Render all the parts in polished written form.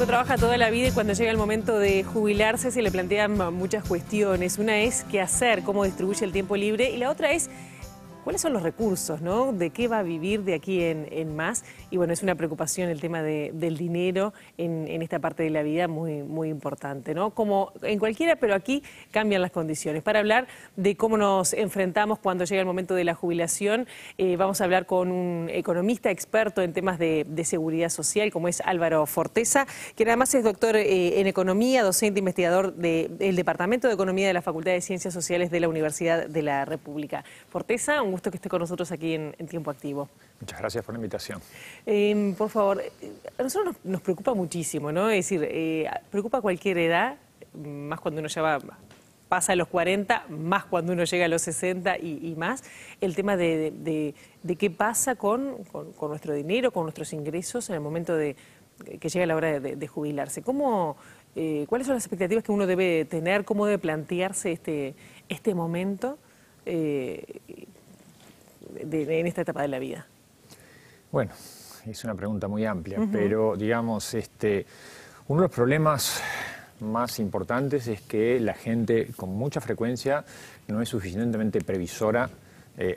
uno trabaja toda la vida y cuando llega el momento de jubilarse se le plantean muchas cuestiones. Una es qué hacer, cómo distribuye el tiempo libre, y la otra es cuáles son los recursos, ¿no? ¿De qué va a vivir de aquí en más? Y bueno, es una preocupación el tema del dinero en esta parte de la vida muy importante, ¿no? Como en cualquiera, pero aquí cambian las condiciones. Para hablar de cómo nos enfrentamos cuando llega el momento de la jubilación, vamos a hablar con un economista experto en temas de seguridad social, como es Álvaro Forteza, que además es doctor en economía, docente investigador del Departamento de Economía de la Facultad de Ciencias Sociales de la Universidad de la República. Forteza, un gusto que esté con nosotros aquí en Tiempo Activo. Muchas gracias por la invitación. Por favor, a nosotros nos preocupa muchísimo, ¿no? Es decir, preocupa a cualquier edad, más cuando uno ya pasa a los 40, más cuando uno llega a los 60 y más, el tema de qué pasa con nuestro dinero, con nuestros ingresos en el momento de que llega la hora de jubilarse. ¿Cuáles son las expectativas que uno debe tener? ¿Cómo debe plantearse este momento en esta etapa de la vida? Bueno, es una pregunta muy amplia, pero digamos, uno de los problemas más importantes es que la gente con mucha frecuencia no es suficientemente previsora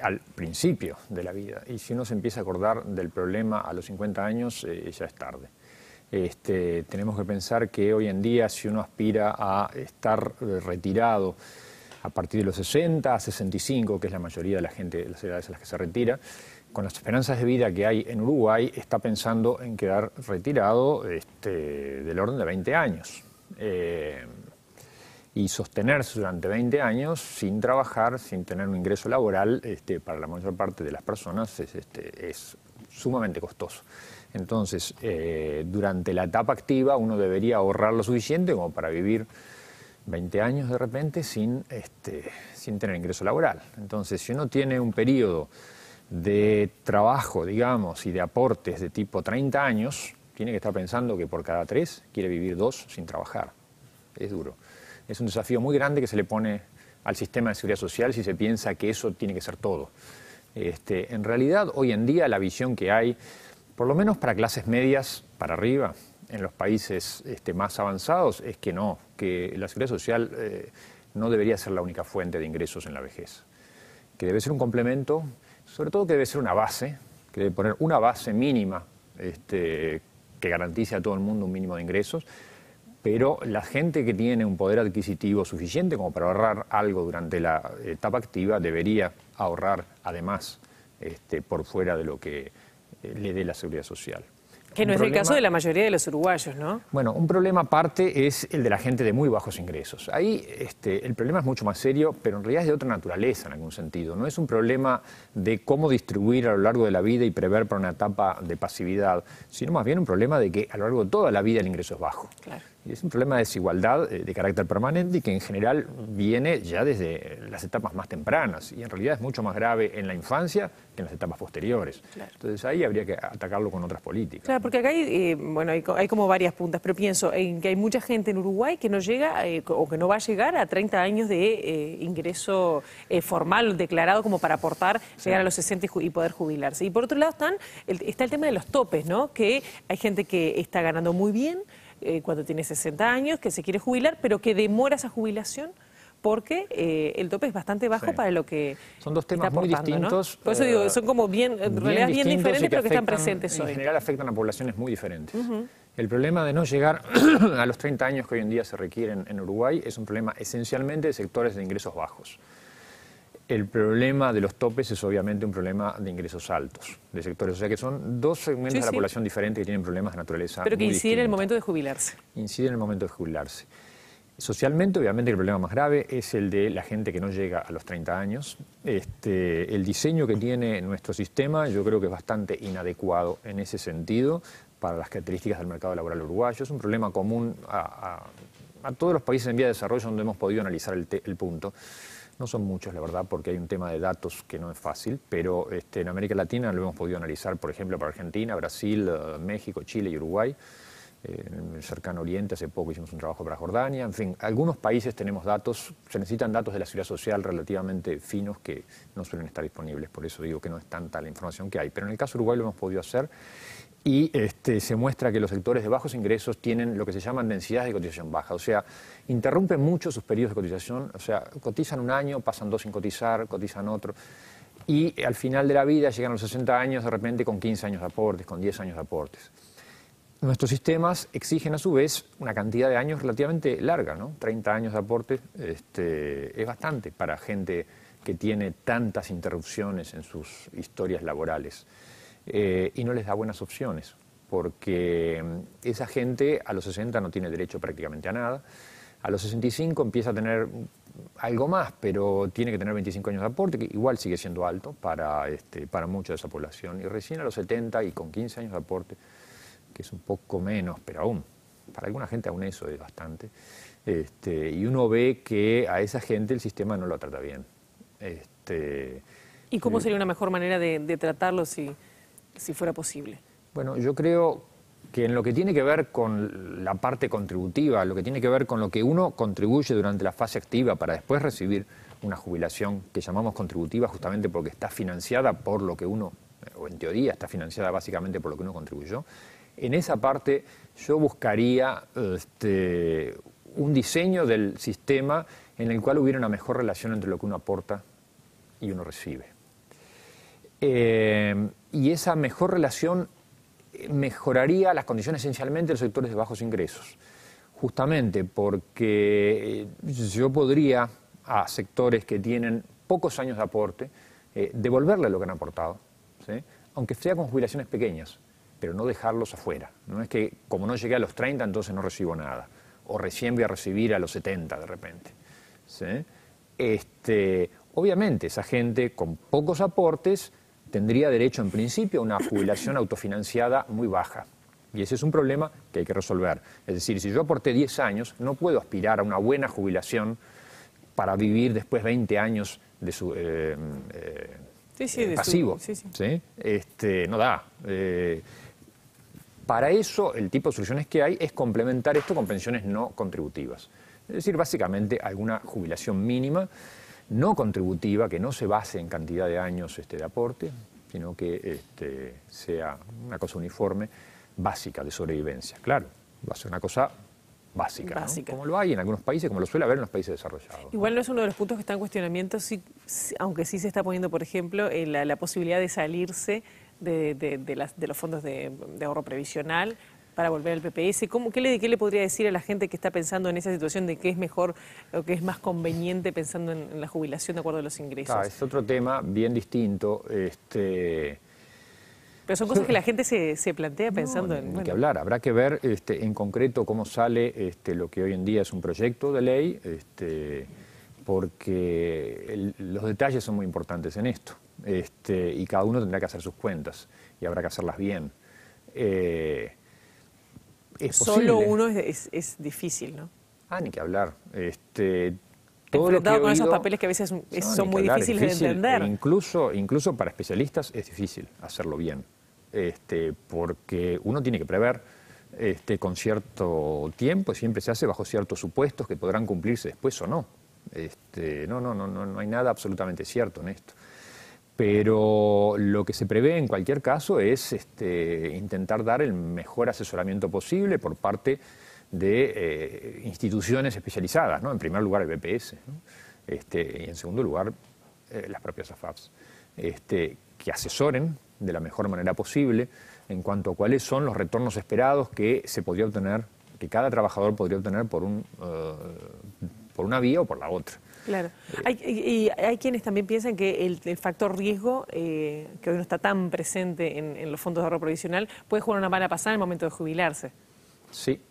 al principio de la vida. Y si uno se empieza a acordar del problema a los 50 años, ya es tarde. Tenemos que pensar que hoy en día, si uno aspira a estar retirado a partir de los 60 a 65, que es la mayoría de la gente de las edades a las que se retira, con las esperanzas de vida que hay en Uruguay, está pensando en quedar retirado del orden de 20 años. Y sostenerse durante 20 años sin trabajar, sin tener un ingreso laboral, para la mayor parte de las personas es sumamente costoso. Entonces, durante la etapa activa uno debería ahorrar lo suficiente como para vivir 20 años de repente sin tener ingreso laboral. Entonces, si uno tiene un periodo de trabajo, digamos, y de aportes de tipo 30 años, tiene que estar pensando que por cada 3 quiere vivir 2 sin trabajar. Es duro. Es un desafío muy grande que se le pone al sistema de seguridad social si se piensa que eso tiene que ser todo. En realidad, hoy en día, la visión que hay, por lo menos para clases medias para arriba, en los países más avanzados, es que no, que la seguridad social no debería ser la única fuente de ingresos en la vejez. Que debe ser un complemento, sobre todo que debe ser una base, que debe poner una base mínima que garantice a todo el mundo un mínimo de ingresos, pero la gente que tiene un poder adquisitivo suficiente como para ahorrar algo durante la etapa activa debería ahorrar además por fuera de lo que le dé la seguridad social. Que no es el caso de la mayoría de los uruguayos, ¿no? Bueno, un problema aparte es el de la gente de muy bajos ingresos. Ahí el problema es mucho más serio, pero en realidad es de otra naturaleza en algún sentido. No es un problema de cómo distribuir a lo largo de la vida y prever para una etapa de pasividad, sino más bien un problema de que a lo largo de toda la vida el ingreso es bajo. Claro. Y es un problema de desigualdad de carácter permanente y que en general viene ya desde las etapas más tempranas y en realidad es mucho más grave en la infancia que en las etapas posteriores. Claro. Entonces ahí habría que atacarlo con otras políticas. Claro, porque acá hay como varias puntas, pero pienso en que hay mucha gente en Uruguay que no llega o que no va a llegar a 30 años de ingreso formal declarado como para aportar, llegar a los 60 y poder jubilarse. Y por otro lado está el tema de los topes, ¿no? Que hay gente que está ganando muy bien cuando tiene 60 años, que se quiere jubilar, pero que demora esa jubilación porque el tope es bastante bajo para lo que son dos temas muy distintos, ¿no? Por eso digo, son como en realidad bien diferentes, pero que están presentes hoy. En general afectan a poblaciones muy diferentes. El problema de no llegar a los 30 años que hoy en día se requieren en Uruguay es un problema esencialmente de sectores de ingresos bajos. El problema de los topes es obviamente un problema de ingresos altos, de sectores. O sea que son dos segmentos de la población diferentes que tienen problemas de naturaleza pero que muy inciden en el momento de jubilarse. Inciden en el momento de jubilarse. Socialmente, obviamente, el problema más grave es el de la gente que no llega a los 30 años. El diseño que tiene nuestro sistema yo creo que es bastante inadecuado en ese sentido para las características del mercado laboral uruguayo. Es un problema común a todos los países en vía de desarrollo donde hemos podido analizar el punto. No son muchos, la verdad, porque hay un tema de datos que no es fácil, pero en América Latina lo hemos podido analizar, por ejemplo, para Argentina, Brasil, México, Chile y Uruguay. En el cercano oriente hace poco hicimos un trabajo para Jordania. En fin, algunos países tenemos datos, se necesitan datos de la seguridad social relativamente finos que no suelen estar disponibles, por eso digo que no es tanta la información que hay. Pero en el caso de Uruguay lo hemos podido hacer y se muestra que los sectores de bajos ingresos tienen lo que se llaman densidades de cotización baja, o sea, interrumpen mucho sus periodos de cotización, o sea, cotizan un año, pasan 2 sin cotizar, cotizan otro, y al final de la vida llegan a los 60 años de repente con 15 años de aportes, con 10 años de aportes. Nuestros sistemas exigen a su vez una cantidad de años relativamente larga, ¿no? 30 años de aporte es bastante para gente que tiene tantas interrupciones en sus historias laborales. Y no les da buenas opciones, porque esa gente a los 60 no tiene derecho prácticamente a nada, a los 65 empieza a tener algo más, pero tiene que tener 25 años de aporte, que igual sigue siendo alto para mucha de esa población, y recién a los 70 y con 15 años de aporte, que es un poco menos, pero aún, para alguna gente aún eso es bastante, y uno ve que a esa gente el sistema no lo trata bien. ¿Y cómo sería una mejor manera de tratarlo si fuera posible? Bueno, yo creo que en lo que tiene que ver con la parte contributiva, lo que tiene que ver con lo que uno contribuye durante la fase activa para después recibir una jubilación que llamamos contributiva justamente porque está financiada por lo que uno, o en teoría está financiada básicamente por lo que uno contribuyó, en esa parte yo buscaría un diseño del sistema en el cual hubiera una mejor relación entre lo que uno aporta y uno recibe. Y esa mejor relación mejoraría las condiciones esencialmente de los sectores de bajos ingresos, justamente porque yo podría a sectores que tienen pocos años de aporte devolverle lo que han aportado, ¿sí? Aunque sea con jubilaciones pequeñas, pero no dejarlos afuera. No es que como no llegué a los 30 entonces no recibo nada, o recién voy a recibir a los 70 de repente, ¿sí? Obviamente esa gente con pocos aportes tendría derecho en principio a una jubilación autofinanciada muy baja. Y ese es un problema que hay que resolver. Es decir, si yo aporté 10 años, no puedo aspirar a una buena jubilación para vivir después 20 años de su pasivo. ¿Sí? No da. Para eso, el tipo de soluciones que hay es complementar esto con pensiones no contributivas. Es decir, básicamente alguna jubilación mínima no contributiva, que no se base en cantidad de años de aporte, sino que sea una cosa uniforme, básica de sobrevivencia. Claro, va a ser una cosa básica, ¿no? Como lo hay en algunos países, como lo suele haber en los países desarrollados. Igual no es uno de los puntos que está en cuestionamiento, aunque sí se está poniendo, por ejemplo, la posibilidad de salirse de los fondos de ahorro previsional para volver al PPS. ¿Qué le podría decir a la gente que está pensando en esa situación de qué es mejor o qué es más conveniente pensando en la jubilación de acuerdo a los ingresos? Es otro tema bien distinto. Pero son cosas que la gente se plantea pensando en... Bueno, que hablar, habrá que ver en concreto cómo sale lo que hoy en día es un proyecto de ley, porque los detalles son muy importantes en esto, y cada uno tendrá que hacer sus cuentas y habrá que hacerlas bien. Solo uno es difícil, ¿no? Ni que hablar. Todo lo que con esos papeles que a veces son muy difíciles de entender. Incluso para especialistas es difícil hacerlo bien, porque uno tiene que prever con cierto tiempo, siempre se hace bajo ciertos supuestos que podrán cumplirse después o no. No hay nada absolutamente cierto en esto. Pero lo que se prevé en cualquier caso es intentar dar el mejor asesoramiento posible por parte de instituciones especializadas, ¿no? En primer lugar el BPS, ¿no? Y en segundo lugar las propias AFAPs, que asesoren de la mejor manera posible en cuanto a cuáles son los retornos esperados que se podría obtener, que cada trabajador podría obtener por una vía o por la otra. Claro. Hay quienes también piensan que el factor riesgo, que hoy no está tan presente en los fondos de ahorro provisional, puede jugar una mala pasada en el momento de jubilarse. Sí.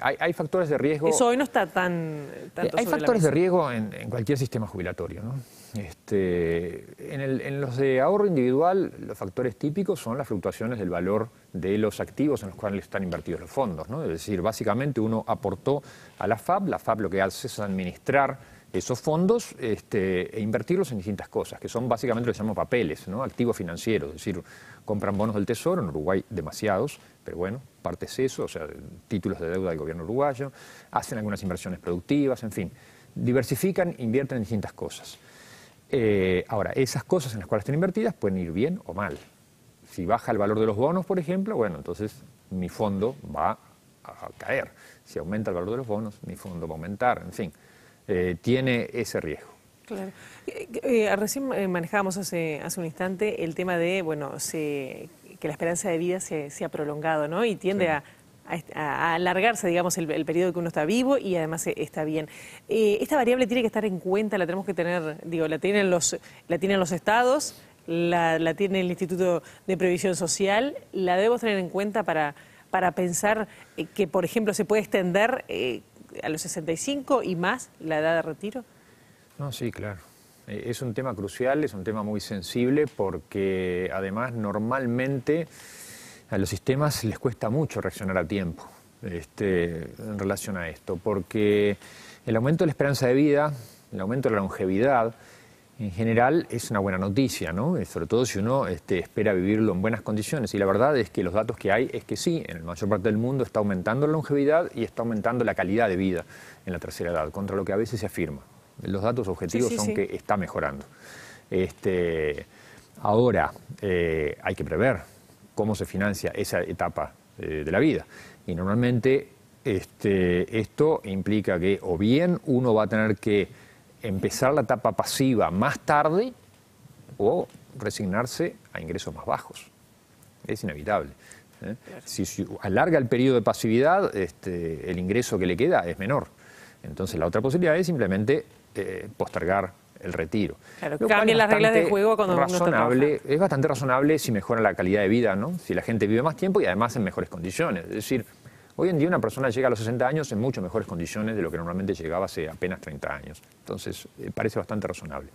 Hay factores de riesgo... Eso hoy no está tanto hay factores de riesgo en cualquier sistema jubilatorio, ¿no? En los de ahorro individual, los factores típicos son las fluctuaciones del valor de los activos en los cuales están invertidos los fondos, ¿no? Es decir, básicamente uno aportó a la FAP lo que hace es administrar esos fondos e invertirlos en distintas cosas, que son básicamente lo que llamamos papeles, ¿no? Activos financieros, es decir, compran bonos del Tesoro, en Uruguay demasiados, pero bueno, parte es eso, o sea, títulos de deuda del gobierno uruguayo, hacen algunas inversiones productivas, en fin, diversifican, invierten en distintas cosas. Ahora, esas cosas en las cuales están invertidas pueden ir bien o mal, Si baja el valor de los bonos, por ejemplo, bueno, entonces mi fondo va a caer. Si aumenta el valor de los bonos, mi fondo va a aumentar, en fin, tiene ese riesgo. Claro. Recién manejábamos hace un instante el tema de, bueno, que la esperanza de vida se ha prolongado, ¿no? Y tiende a alargarse, digamos, el periodo que uno está vivo y además está bien. Esta variable tiene que estar en cuenta, la tenemos que tener, digo, la tienen los estados, la tiene el Instituto de Previsión Social, la debemos tener en cuenta para pensar que, por ejemplo, se puede extender a los 65 y más la edad de retiro. No, sí, claro. Es un tema crucial, es un tema muy sensible porque además normalmente a los sistemas les cuesta mucho reaccionar a tiempo en relación a esto, porque el aumento de la esperanza de vida, el aumento de la longevidad, en general es una buena noticia, ¿no? Sobre todo si uno espera vivirlo en buenas condiciones. Y la verdad es que los datos que hay es que sí, en la mayor parte del mundo está aumentando la longevidad y está aumentando la calidad de vida en la tercera edad, contra lo que a veces se afirma. Los datos objetivos son que está mejorando. Ahora, hay que prever cómo se financia esa etapa de la vida. Y normalmente esto implica que o bien uno va a tener que empezar la etapa pasiva más tarde o resignarse a ingresos más bajos. Es inevitable. Si alarga el periodo de pasividad, el ingreso que le queda es menor. Entonces la otra posibilidad es simplemente postergar el retiro. Claro, cambian las reglas de juego cuando uno está trabajando. Es bastante razonable si mejora la calidad de vida, ¿no? Si la gente vive más tiempo y además en mejores condiciones. Es decir, hoy en día una persona llega a los 60 años en mucho mejores condiciones de lo que normalmente llegaba hace apenas 30 años. Entonces, parece bastante razonable.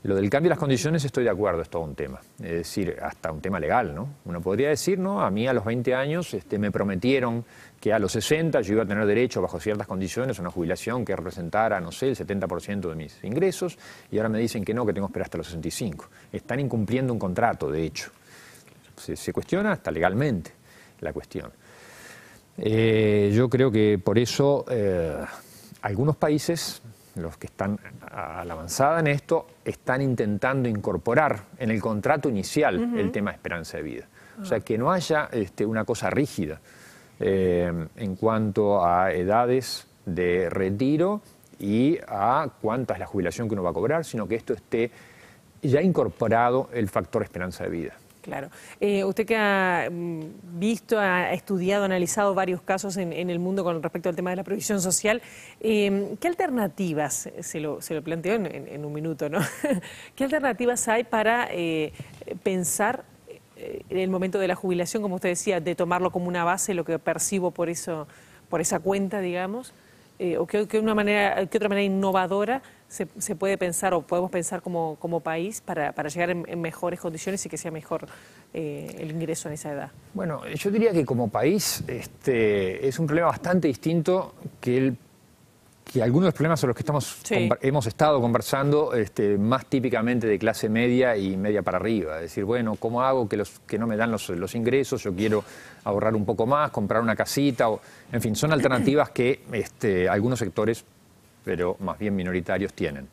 Lo del cambio de las condiciones estoy de acuerdo, es todo un tema. Es decir, hasta un tema legal, ¿no? Uno podría decir, ¿no? A mí a los 20 años me prometieron que a los 60 yo iba a tener derecho, bajo ciertas condiciones, a una jubilación que representara, no sé, el 70% de mis ingresos, y ahora me dicen que no, que tengo que esperar hasta los 65. Están incumpliendo un contrato, de hecho. Se cuestiona hasta legalmente la cuestión. Yo creo que por eso algunos países, los que están a la avanzada en esto, están intentando incorporar en el contrato inicial el tema de esperanza de vida. O sea, que no haya una cosa rígida en cuanto a edades de retiro y a cuánta es la jubilación que uno va a cobrar, sino que esto esté ya incorporado el factor esperanza de vida. Claro. Usted que ha visto, ha estudiado, analizado varios casos en el mundo con respecto al tema de la previsión social, ¿qué alternativas, se lo planteo en un minuto, ¿no? ¿Qué alternativas hay para pensar en el momento de la jubilación, como usted decía, de tomarlo como una base, lo que percibo por esa cuenta, digamos? ¿O qué otra manera innovadora se puede pensar o podemos pensar como país para llegar en mejores condiciones y que sea mejor el ingreso en esa edad? Bueno, yo diría que como país es un problema bastante distinto que algunos de los problemas sobre los que hemos estado conversando más típicamente de clase media y media para arriba. Es decir, bueno, ¿cómo hago que no me dan los ingresos? Yo quiero ahorrar un poco más, comprar una casita, en fin, son alternativas que algunos sectores, pero más bien minoritarios, tienen.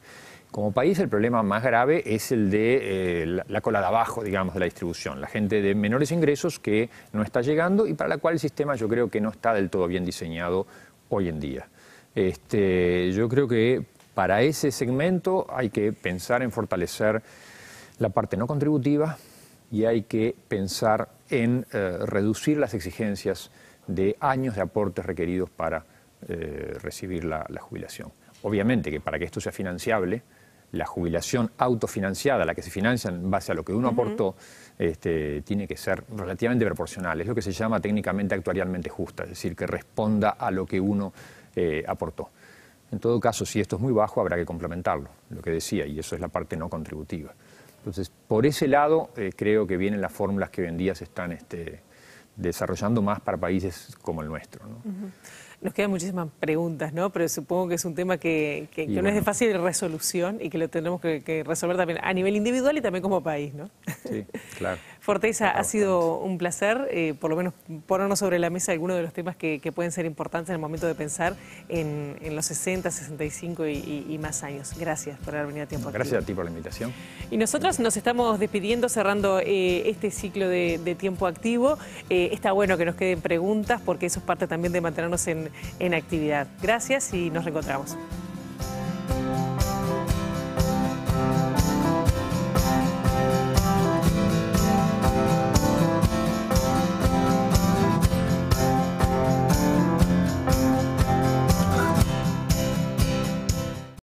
Como país el problema más grave es el de la cola de abajo, digamos, de la distribución. La gente de menores ingresos que no está llegando y para la cual el sistema yo creo que no está del todo bien diseñado hoy en día. Yo creo que para ese segmento hay que pensar en fortalecer la parte no contributiva y hay que pensar en reducir las exigencias de años de aportes requeridos para recibir la jubilación. Obviamente que para que esto sea financiable, la jubilación autofinanciada, la que se financia en base a lo que uno aportó, tiene que ser relativamente proporcional. Es lo que se llama técnicamente actuarialmente justa, es decir, que responda a lo que uno aportó. En todo caso, si esto es muy bajo, habrá que complementarlo, lo que decía, y eso es la parte no contributiva. Entonces, por ese lado, creo que vienen las fórmulas que hoy en día se están desarrollando más para países como el nuestro, ¿no? Nos quedan muchísimas preguntas, ¿no? Pero supongo que es un tema que no es de fácil resolución y que lo tendremos que resolver también a nivel individual y también como país, ¿no? Sí, claro. Forteza, ha sido un placer, por lo menos ponernos sobre la mesa algunos de los temas que pueden ser importantes en el momento de pensar en los 60, 65 y más años. Gracias por haber venido a Tiempo Activo. Gracias a ti por la invitación. Y nosotros nos estamos despidiendo, cerrando este ciclo de Tiempo Activo. Está bueno que nos queden preguntas porque eso es parte también de mantenernos en actividad. Gracias y nos reencontramos.